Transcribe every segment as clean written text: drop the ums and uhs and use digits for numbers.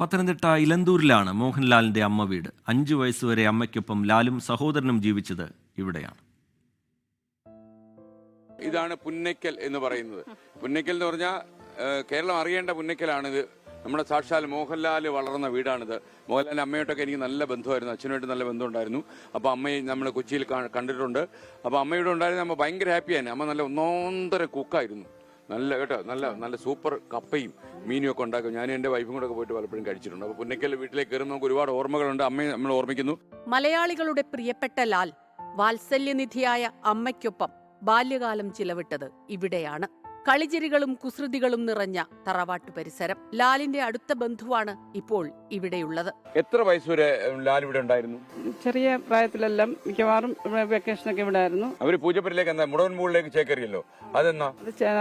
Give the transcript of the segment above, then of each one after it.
പത്തനംതിട്ട ഇലന്തൂരിലാണ് മോഹൻലാലിന്റെ അമ്മ വീട്. 5 വയസ്സുവരെ അമ്മയ്ക്കൊപ്പം ലാലും സഹോദരനും ജീവിച്ചത് ഇവിടെയാണ്. ഇതാണ് പുന്നയ്ക്കൽ എന്ന് പറയുന്നത്. പുന്നയ്ക്കൽ എന്ന് പറഞ്ഞാൽ കേരളം അറിയേണ്ട പുന്നയ്ക്കലാണിത്. നമ്മുടെ സാക്ഷാൽ മോഹൻലാൽ വളർന്ന വീടാണിത്. മോഹൻലാലിൻ്റെ അമ്മയോട്ടൊക്കെ എനിക്ക് നല്ല ബന്ധമായിരുന്നു, അച്ഛനുമായിട്ട് നല്ല ബന്ധമുണ്ടായിരുന്നു. അപ്പോൾ അമ്മയെ നമ്മൾ കൊച്ചിയിൽ കണ്ടിട്ടുണ്ട്. അപ്പോൾ അമ്മയുടെ ഉണ്ടായിരുന്നു, അമ്മ ഭയങ്കര ഹാപ്പിയാണ്. അമ്മ നല്ല ഒന്നൊന്നര കുക്കായിരുന്നു. നല്ല കേട്ടോ, നല്ല സൂപ്പർ കപ്പയും മീനും ഒക്കെ ഉണ്ടാക്കും. ഞാനും എൻ്റെ വൈഫും കൂടെ പോയിട്ട് പലപ്പോഴും കഴിച്ചിട്ടുണ്ട്. അപ്പോൾ പുന്നയ്ക്കൽ വീട്ടിലേക്ക് കയറുമ്പോൾ നമുക്ക് ഒരുപാട് ഓർമ്മകളുണ്ട്. അമ്മയെ നമ്മൾ ഓർമ്മിക്കുന്നു. മലയാളികളുടെ പ്രിയപ്പെട്ട ലാൽ വാത്സല്യനിധിയായ അമ്മയ്ക്കൊപ്പം ബാല്യകാലം ചിലവിട്ടത് ഇവിടെയാണ്. കളിചിരികളും കുസൃതികളും നിറഞ്ഞ തറവാട്ടു പരിസരം. ലാലിന്റെ അടുത്ത ബന്ധുവാണ് ഇപ്പോൾ ഇവിടെയുള്ളത്. എത്ര വയസ്സുവരെ ലാൽ ഇവിടെ ഉണ്ടായിരുന്നു? ചെറിയ പ്രായത്തിലെല്ലാം മിക്കവാറും വെക്കേഷനൊക്കെ ഇവിടെ ആയിരുന്നു. അവര് പൂജപ്പുരയിലേക്ക് എന്താ മുടവൻപൂളിലേക്ക് ചേക്കേറിയല്ലോ, അതെന്നാ?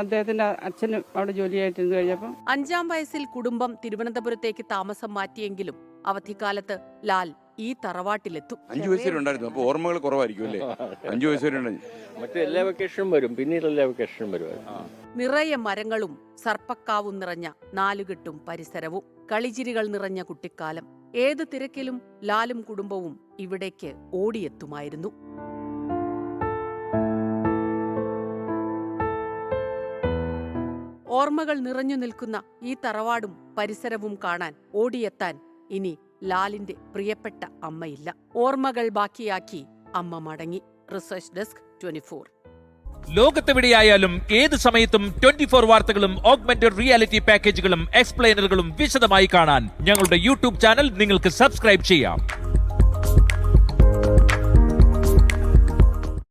അദ്ദേഹത്തിന്റെ അച്ഛനും അവിടെ ജോലിയായിട്ടിരുന്നു കഴിഞ്ഞപ്പം 5-ാം വയസ്സിൽ കുടുംബം തിരുവനന്തപുരത്തേക്ക് താമസം മാറ്റിയെങ്കിലും അവധിക്കാലത്ത് ലാൽ ഈ തറവാട്ടിലെത്തും. 5 വയസ്സ് വരെ ഉണ്ടായിരുന്നു. അപ്പൊ ഓർമ്മകൾ കുറവായിരിക്കും അല്ലേ? 5 വയസ്സ് വരെ ഉണ്ടായിരുന്നു. മറ്റു എല്ലാ വെക്കേഷനും വരും, പിന്നീട് എല്ലാ വെക്കേഷനും വരും. നിറയെ മരങ്ങളും സർപ്പക്കാവും നിറഞ്ഞ നാലുകെട്ടും പരിസരവും, കളിചിരികൾ നിറഞ്ഞ കുട്ടിക്കാലം. ഏത് തിരക്കിലും ലാലും കുടുംബവും ഇവിടേക്ക് ഓടിയെത്തുമായിരുന്നു. ഓർമ്മകൾ നിറഞ്ഞു നിൽക്കുന്ന ഈ തറവാടും പരിസരവും കാണാൻ ഓടിയെത്താൻ ഇനി ലാലിന്റെ പ്രിയപ്പെട്ട അമ്മയില്ല. ഓർമ്മകൾ ബാക്കിയാക്കി അമ്മ മടങ്ങി. Research desk 24. ലോകത്തെവിടെയായാലും ഏത് സമയത്തും 24 വാർത്തകളും ഓഗ്മെന്റഡ് റിയാലിറ്റി പാക്കേജുകളും എക്സ്പ്ലെയിനറുകളും വിശദമായി കാണാൻ ഞങ്ങളുടെ യൂട്യൂബ് ചാനൽ നിങ്ങൾക്ക് സബ്സ്ക്രൈബ് ചെയ്യാം.